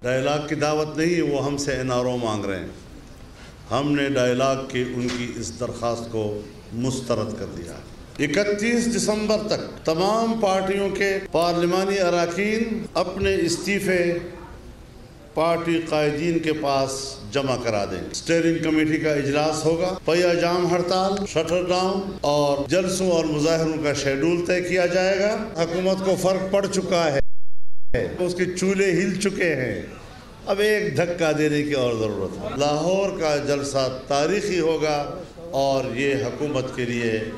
Dialogue की दावत नहीं, वो हमसे NRO मांग रहे हैं। हमने डायलॉग की उनकी इस दरख्वास्त को मुस्तरद कर दिया। 31 दिसंबर तक तमाम पार्टियों के पार्लिमानी अरकान अपने इस्तीफ़े पार्टी कायदीन के पास जमा करा दें। स्टीयरिंग कमेटी का इजलास होगा। पहिया जाम हड़ताल, शटर डाउन और जलसों और मुजाहरों का शेड्यूल तय किया जाएगा। हुकूमत को फर्क पड़ चुका है, उसके चूल्हे हिल चुके हैं, अब एक धक्का देने की और ज़रूरत है। लाहौर का जलसा तारीखी होगा और ये हुकूमत के लिए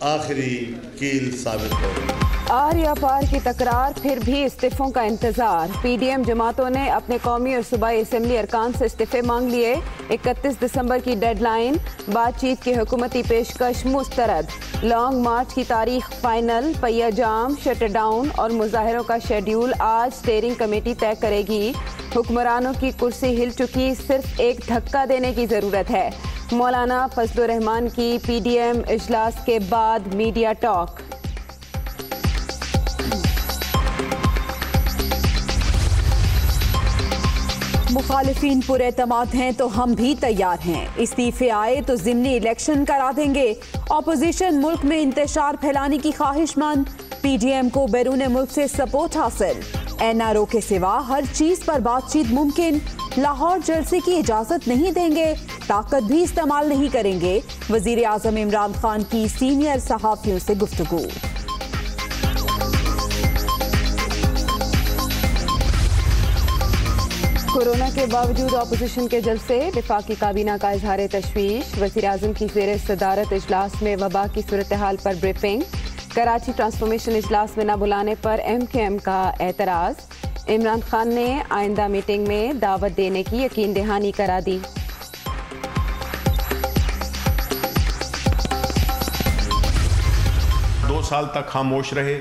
आखिरी कील साबित होगा। आर या पार की तकरार, फिर भी इस्तीफों का इंतजार। PDM जमातों ने अपने कौमी और सूबाई असम्बली अरकान से इस्तीफे मांग लिए। 31 दिसंबर की डेडलाइन, बातचीत की हुकूमती पेशकश मुस्तरद। लॉन्ग मार्च की तारीख फाइनल। पहिया जाम, शटर डाउन और मुजाहरों का शेड्यूल आज स्टीयरिंग कमेटी तय करेगी। हुक्मरानों की कुर्सी हिल चुकी, सिर्फ एक धक्का देने की ज़रूरत है। मौलाना फजलुर रहमान की PDM इजलास के बाद मीडिया टॉक। मुखालिफिन पुरएतमाद हैं तो हम भी तैयार हैं। इस्तीफे आए तो ज़िमनी इलेक्शन करा देंगे। ऑपोजिशन मुल्क में इंतशार फैलाने की ख्वाहिशमंद। PDM को बैरून मुल्क से सपोर्ट हासिल। NRO के सिवा हर चीज पर बातचीत मुमकिन। लाहौर जलसे की इजाजत नहीं देंगे, ताकत भी इस्तेमाल नहीं करेंगे। वजीर आजम इमरान खान की सीनियर सहाफियों से गुफ्तगू। कोरोना के बावजूद अपोजिशन के जलसे, वफाकी काबीना का इजहार तशवीश। वज़ीर आज़म की ज़ेर सदारत इजलास में वबा की सूरत हाल पर ब्रीफिंग। कराची ट्रांसफॉर्मेशन इजलास में न बुलाने पर MKM का एतराज़। इमरान खान ने आइंदा मीटिंग में दावत देने की यकीन दहानी करा दी। दो साल तक खामोश रहे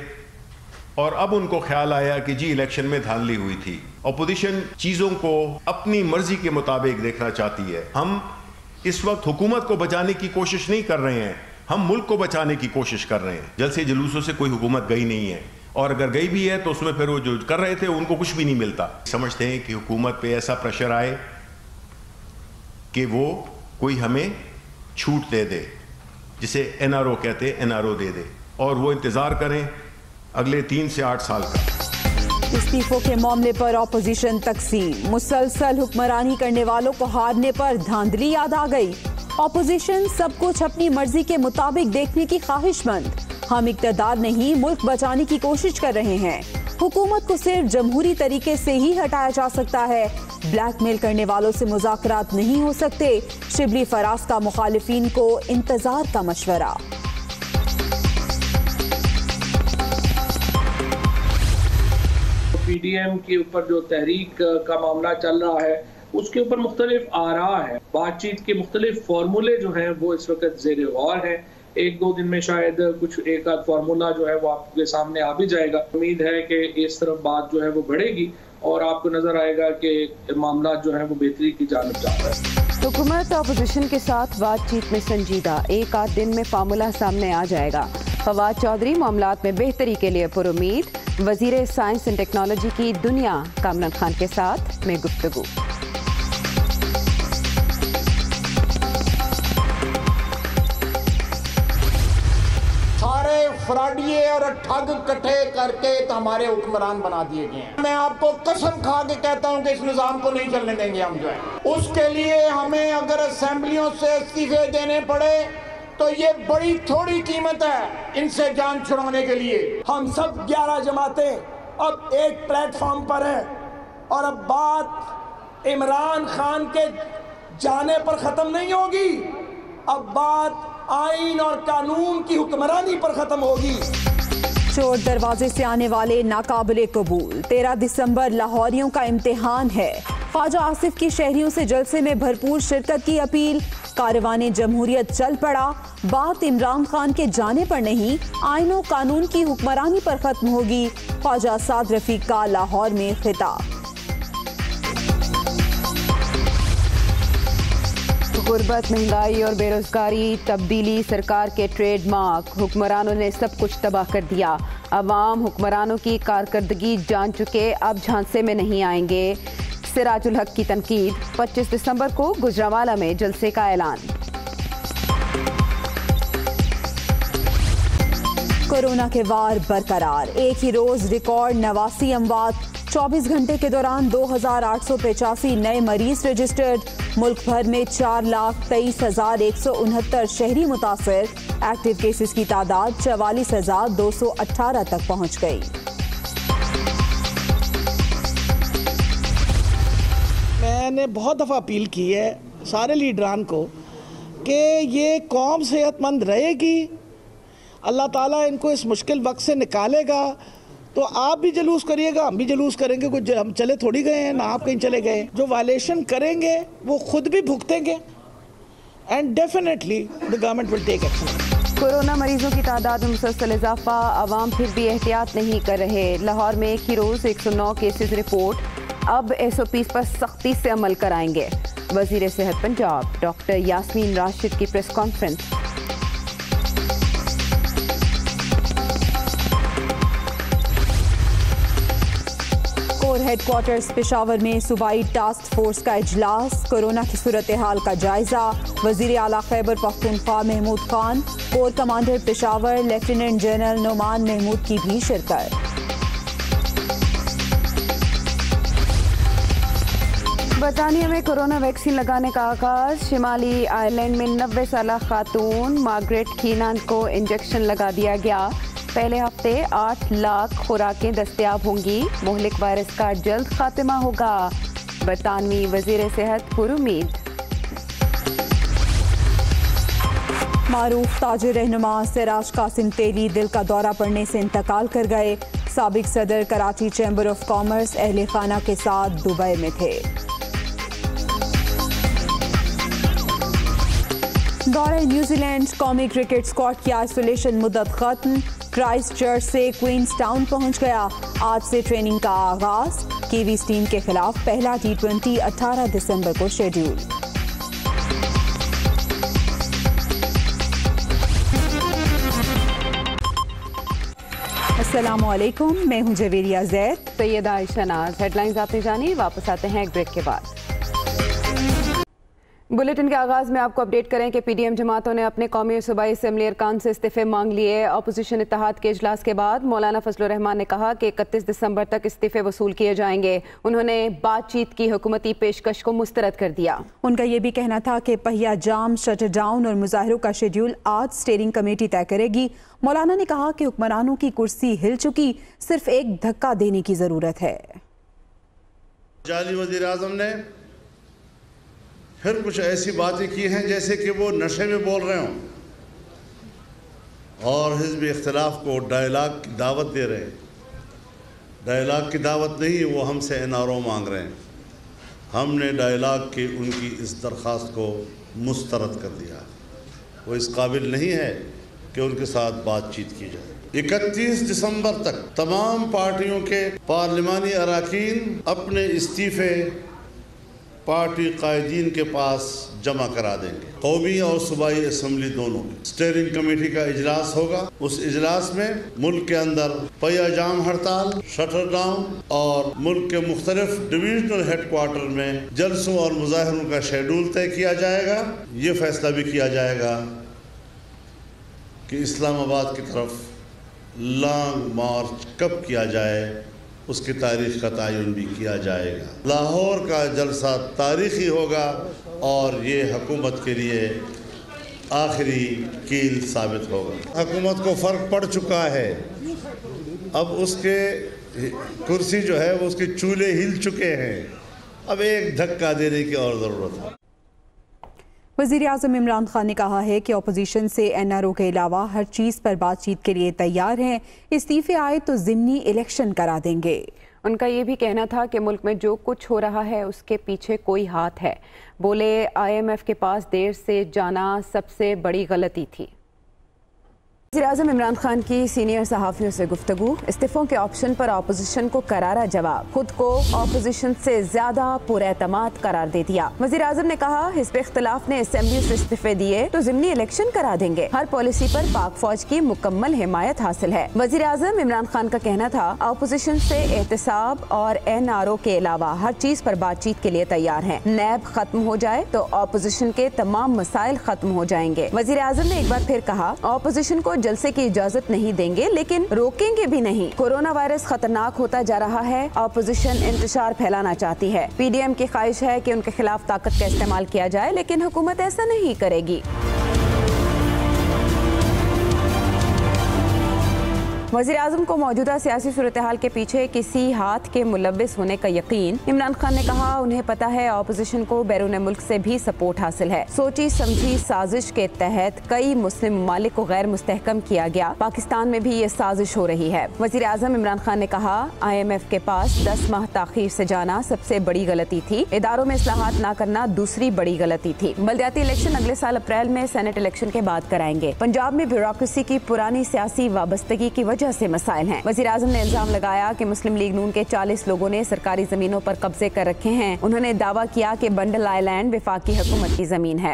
और अब उनको ख्याल आया कि जी इलेक्शन में धांधली हुई थी। अपोजिशन चीज़ों को अपनी मर्जी के मुताबिक देखना चाहती है। हम इस वक्त हुकूमत को बचाने की कोशिश नहीं कर रहे हैं, हम मुल्क को बचाने की कोशिश कर रहे हैं। जलसे जुलूसों से कोई हुकूमत गई नहीं है, और अगर गई भी है तो उसमें फिर वो जो कर रहे थे उनको कुछ भी नहीं मिलता। समझते हैं कि हुकूमत पे ऐसा प्रेशर आए कि वो कोई हमें छूट दे दे, जिसे NRO कहते हैं, NRO दे दे, और वो इंतज़ार करें अगले 3 से 8 साल का। इस्तीफों के मामले पर ऑपोजिशन तकसीम। मुसलसल हुक्मरानी करने वालों को हारने पर धांधली याद आ गई। ऑपोजिशन सब कुछ अपनी मर्जी के मुताबिक देखने की ख्वाहिशमंद। हम इक़्तिदार नहीं, मुल्क बचाने की कोशिश कर रहे हैं। हुकूमत को सिर्फ जमहूरी तरीके से ही हटाया जा सकता है। ब्लैकमेल करने वालों से मुज़ाकरात नहीं हो सकते। शिबली फराज का मुखालिफिन को इंतजार का मशवरा। PDM के ऊपर जो तहरीक का मामला चल रहा है उसके ऊपर मुख्तलिफ आरा है। बातचीत के मुख्तलिफ फार्मूले जो हैं वो इस वक्त ज़ेर गौर हैं। 1-2 दिन में शायद कुछ एक आध फार्मूला जो है वो आपके सामने आ भी जाएगा। उम्मीद है कि इस तरफ बात जो है वो बढ़ेगी और आपको नजर आएगा कि मामला जो है वो बेहतरी की जानिब जा रहा है। हुकूमत अपोजिशन के साथ बातचीत में संजीदा, 1-8 दिन में फार्मूला सामने आ जाएगा। फवाद चौधरी मामलात में बेहतरी के लिए पुरुमीद। वजीर साइंस एंड टेक्नोलॉजी की दुनिया कामरान खान के साथ में गुफ्तगू। सारे फ्रॉडिये और ठग इकट्ठे करके तो हमारे हुक्मरान बना दिए गए हैं। मैं आपको कसम खा के कहता हूं कि इस निजाम को नहीं चलने देंगे हम। जो है उसके लिए हमें अगर असेंबलियों से इस्तीफे देने पड़े तो ये बड़ी थोड़ी कीमत है इनसे जान छुड़ाने के लिए। हम सब 11 जमातें अब एक प्लेटफॉर्म पर हैं और अब बात इमरान खान के जाने पर खत्म नहीं होगी, अब बात आईन और कानून की हुक्मरानी पर खत्म होगी। चोर दरवाजे से आने वाले नाकाबिले कबूल। 13 दिसंबर लाहौरियों का इम्तिहान है। ख्वाजा आसिफ की शहरियों से जलसे में भरपूर शिरकत की अपील। कारवाने जमहूरियत चल पड़ा। बात इमरान खान के जाने पर नहीं, आईन और कानून की हुक्मरानी पर खत्म होगी। ख्वाजा साद रफीक का लाहौर में खिताब। गुर्बत, महंगाई और बेरोजगारी, तब्दीली सरकार के ट्रेडमार्क। हुक्मरानों ने सब कुछ तबाह कर दिया। अवाम हुक्मरानों की कारकर्दगी जान चुके, अब झांसे में नहीं आएंगे। सिराजुल हक की तनकीद। 25 दिसंबर को गुजरांवाला में जलसे का ऐलान। कोरोना के वार बरकरार, एक ही रोज रिकॉर्ड 89 अमवात। 24 घंटे के दौरान 2885 नए मरीज रजिस्टर्ड। मुल्क भर में 4,23,169 शहरी मुतासर। एक्टिव केसेस की तादाद 44,218 तक पहुंच गई। मैंने बहुत दफ़ा अपील की है सारे लीडरान को कि ये कौम सेहतमंद रहेगी, अल्लाह ताला इनको इस मुश्किल वक्त से निकालेगा। तो आप भी जलूस करिएगा, हम भी जलूस करेंगे, कुछ हम चले थोड़ी गए हैं ना, आप कहीं चले गए। जो वायलेशन करेंगे वो खुद भी भुगतेंगे and definitely the government will take action. Corona मरीजों की तादाद में मुसलसल इजाफा, अवाम फिर भी एहतियात नहीं कर रहे। लाहौर में एक ही रोज 109 केसेज रिपोर्ट। अब SOPs पर सख्ती से अमल कराएंगे। वजीर सेहत पंजाब डॉक्टर यास्मीन राशिद की press conference. Core headquarters Peshawar में सूबाई टास्क फोर्स का इजलास। कोरोना की सूरत हाल का जायजा। वजीर आला Khyber Pakhtunkhwa Mahmood Khan, corps commander Peshawar lieutenant general Noman Mahmood की भी शिरकत। बरतानिया में कोरोना वैक्सीन लगाने का आगाज। शिमाली आयरलैंड में 90 साल खातून मार्गरेट कीनान को इंजेक्शन लगा दिया गया। पहले हफ्ते 8 लाख खुराकें दस्तयाब होंगी। मोहलिक वायरस का जल्द खात्मा होगा। बरतानवी वजीर सेहत पुरुमीद। मारूफ ताजिर रहनुमा सिराज कासिम तेली दिल का दौरा पड़ने से इंतकाल कर गए। साबिक सदर कराची चैम्बर ऑफ कॉमर्स अहले खाना के साथ दुबई में थे। दौरे न्यूजीलैंड, कौमी क्रिकेट स्क्वाड की आइसोलेशन मुद्दत खत्म। क्राइस्ट चर्च से क्वींस टाउन पहुंच गया। आज से ट्रेनिंग का आगाज। कीवीज टीम के खिलाफ पहला T20 18 दिसंबर को शेड्यूल। अस्सलामुअलैकुम, मैं हूं जवेरिया ज़ैद। सैयद आयशा नाज। हेडलाइंस आपने जानी। वापस आते हैं एक ब्रेक के बाद। बुलेटिन के आगाज में आपको अपडेट करें कि PDM जमातों ने अपने कौमी और सूबाई असेंबली अरकान से इस्तीफे मांग लिए। अपोजिशन इत्तेहाद के इजलास के बाद मौलाना फजलुर रहमान ने कहा कि 31 दिसंबर तक इस्तीफे वसूल किए जाएंगे। उन्होंने बातचीत की हुकूमती पेशकश को मुस्तरद कर दिया। उनका यह भी कहना था कि पहिया जाम, शटर डाउन और मुजाहिरों का शेड्यूल आज स्टीयरिंग कमेटी तय करेगी। मौलाना ने कहा कि हुक्मरानों की कुर्सी हिल चुकी, सिर्फ एक धक्का देने की जरूरत है। जाली वजीर आजम ने फिर कुछ ऐसी बातें की हैं जैसे कि वो नशे में बोल रहे हों और हिज़्ब इख्तिलाफ को डायलाग की दावत दे रहे हैं। डायलाग की दावत नहीं, वो हमसे NRO मांग रहे हैं। हमने डायलाग की उनकी इस दरख्वास्त को मुस्तरद कर दिया। वो इस काबिल नहीं है कि उनके साथ बातचीत की जाए। 31 दिसंबर तक तमाम पार्टियों के पार्लिमानी अरकान अपने इस्तीफ़े पार्टी कायदीन के पास जमा करा देंगे। कौमी और सूबाई असम्बली दोनों में स्टीयरिंग कमेटी का इजलास होगा। उस इजलास में मुल्क के अंदर पहिया जाम हड़ताल, शटर डाउन और मुल्क के मुख्तलिफ डिवीजनल हेडक्वार्टर में जलसों और मुजाहिरों का शेड्यूल तय किया जाएगा। ये फैसला भी किया जाएगा कि इस्लामाबाद की तरफ लॉन्ग मार्च कब किया जाए, उसकी तारीख का तयन भी किया जाएगा। लाहौर का जलसा तारीखी होगा और ये हुकूमत के लिए आखिरी कील साबित होगा। हुकूमत को फ़र्क पड़ चुका है, अब उसके कुर्सी जो है वो उसके चूल्हे हिल चुके हैं, अब एक धक्का देने की और ज़रूरत है। वज़ीर आज़म इमरान खान ने कहा है कि अपोजिशन से NRO के अलावा हर चीज़ पर बातचीत के लिए तैयार हैं। इस्तीफे आए तो ज़िमनी इलेक्शन करा देंगे। उनका ये भी कहना था कि मुल्क में जो कुछ हो रहा है उसके पीछे कोई हाथ है। बोले IMF के पास देर से जाना सबसे बड़ी गलती थी। वज़ीर-ए-आज़म इमरान खान की सीनियर सहाफ़ियों से गुफ्तगू, इस्तीफ़ों के ऑप्शन पर ऑपोजिशन को करारा जवाब, खुद को ऑपोजिशन से ज्यादा पुरएतमाद करार दे दिया। वज़ीर-ए-आज़म ने कहा, हिज़्ब इख्तिलाफ ने असेंबली से इस्तीफे दिए तो ज़िमनी इलेक्शन करा देंगे। हर पॉलिसी पर पाक फौज की मुकम्मल हिमायत हासिल है। वज़ीर-ए-आज़म इमरान खान का कहना था, ऑपोजिशन से एहतसाब और NRO के अलावा हर चीज पर बातचीत के लिए तैयार हैं। नैब खत्म हो जाए तो ऑपोजिशन के तमाम मसाइल खत्म हो जाएंगे। वज़ीर-ए-आज़म ने एक बार फिर कहा, ऑपोजिशन को जलसे की इजाजत नहीं देंगे लेकिन रोकेंगे भी नहीं। कोरोना वायरस खतरनाक होता जा रहा है, ऑपोजिशन इंतशार फैलाना चाहती है। PDM की ख्वाहिश है कि उनके खिलाफ ताकत का इस्तेमाल किया जाए, लेकिन हुकूमत ऐसा नहीं करेगी। वज़ीर-ए-आज़म को मौजूदा सियासी सूरत हाल के पीछे किसी हाथ के मुलव्विस होने का यकीन। इमरान खान ने कहा, उन्हें पता है ऑपोजिशन को बैरून मुल्क से भी सपोर्ट हासिल है। सोची समझी साजिश के तहत कई मुस्लिम ममालिक को गैर मुस्तहकम किया गया। पाकिस्तान में भी ये साजिश हो रही है। वज़ीर-ए-आज़म इमरान खान ने कहा, IMF के पास 10 माह ताख़ीर से जाना सबसे बड़ी गलती थी। इदारों में इस्लाहात न करना दूसरी बड़ी गलती थी। बल्दियाती इलेक्शन अगले साल अप्रैल में, सेनेट इलेक्शन के बाद कराएंगे। पंजाब में ब्यूरोक्रेसी की पुरानी सियासी वाबस्तगी की वजह से मसाइल हैं। वज़ीर-ए-आज़म ने इल्जाम लगाया कि मुस्लिम लीग नून के 40 लोगों ने सरकारी जमीनों पर कब्जे कर रखे हैं। उन्होंने दावा किया कि बंडल आइलैंड वफाकी हुकूमत की जमीन है।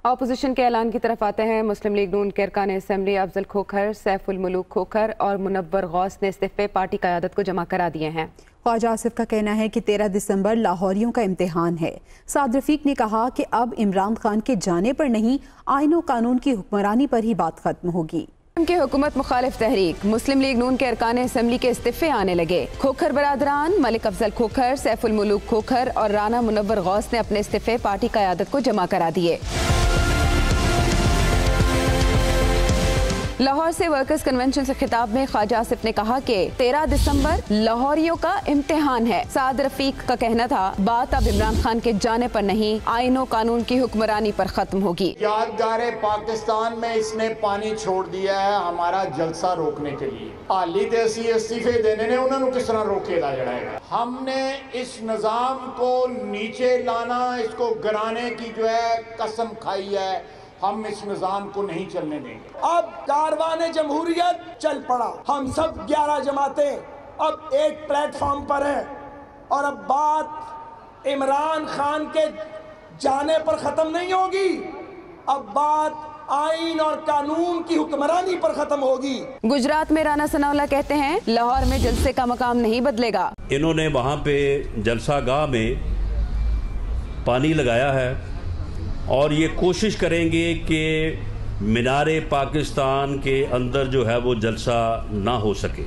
ऑपोजिशन के ऐलान की तरफ आते हैं। मुस्लिम लीग नून के अरकान असेंबली अफजल खोखर, सैफुल मुलूक खोखर और मुनव्वर गौस ने इस्तीफे पार्टी क़यादत को जमा करा दिए हैं। ख्वाजा आसिफ का कहना है कि 13 दिसंबर लाहौरियों का इम्तिहान है। साद रफीक ने कहा कि अब इमरान खान के जाने पर नहीं, आईन और कानून की हुक्मरानी पर ही बात खत्म होगी। की हुकूमत मुखालिफ तहरीक, मुस्लिम लीग नून के अरकान असेंबली के इस्तीफे आने लगे। खोखर बरादरान मलिक अफजल खोखर, सैफुल मुलूक खोखर और राना मुनव्वर गौस ने अपने इस्तीफे पार्टी क़यादत को जमा करा दिए। लाहौर से वर्कर्स कन्वेंशन से खिताब में ख्वाजा आसिफ ने कहा कि 13 दिसंबर लाहौरियों का इम्तिहान है। साद रफीक का कहना था, बात अब इमरान खान के जाने पर नहीं, आईनो कानून की हुक्मरानी पर खत्म होगी। यादगार पाकिस्तान में इसने पानी छोड़ दिया है हमारा जलसा रोकने के लिए। हाली तो असी इस्तीफे देने ने उन्होंने किस तरह रोकेगा जड़ाएगा। हमने इस निज़ाम को नीचे लाना, इसको गिराने की जो है कसम खाई है। हम इस निज़ाम को नहीं चलने देंगे। अब कारवाने जमहूरियत चल पड़ा। हम सब 11 जमातें अब एक प्लेटफॉर्म पर हैं और अब बात इमरान खान के जाने पर खत्म नहीं होगी। अब बात आईन और कानून की हुक्मरानी पर खत्म होगी। गुजरात में राना सनाउल्लाह कहते हैं, लाहौर में जलसे का मकाम नहीं बदलेगा। इन्होंने वहाँ पे जलसागाह में पानी लगाया है और ये कोशिश करेंगे कि मीनारे पाकिस्तान के अंदर जो है वो जलसा ना हो सके।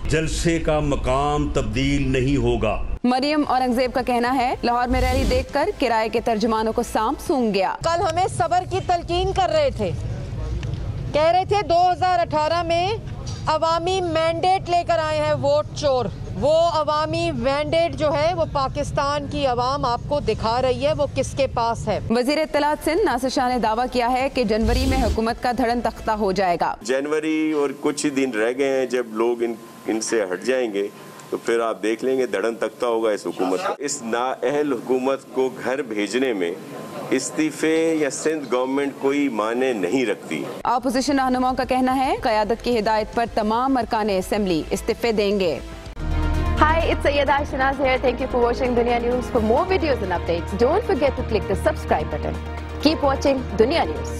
जलसे का मकाम तब्दील नहीं होगा। मरियम औरंगजेब का कहना है, लाहौर में रैली देखकर किराए के तर्जुमानों को सांप सूंघ गया। कल हमें सब्र की तलकीन कर रहे थे, कह रहे थे 2018 में अवामी मैंडेट लेकर आए हैं वोट चोर। वो अवामी मैंडेट जो है वो पाकिस्तान की अवाम आपको दिखा रही है वो किसके पास है। वजीर इत्तलात सिंध नासिर शाह ने दावा किया है कि जनवरी में हुकूमत का धड़न तख्ता हो जाएगा। जनवरी और कुछ ही दिन रह गए हैं, जब लोग इनसे हट जाएंगे तो फिर आप देख लेंगे धड़न तख्ता होगा इस हुकूमत का। इस नाअहल हुकूमत को घर भेजने में इस्तीफे या सिंध गवर्नमेंट कोई माने नहीं रखती। ऑपोजिशन रहनुमाओं का कहना है, क़यादत की हिदायत पर तमाम अरकान असेंबली इस्तीफे देंगे। Hi, it's Sayyeda Shanaz here. Thank you for watching Dunya News. For more videos and updates, don't forget to click the subscribe button. Keep watching Dunya News.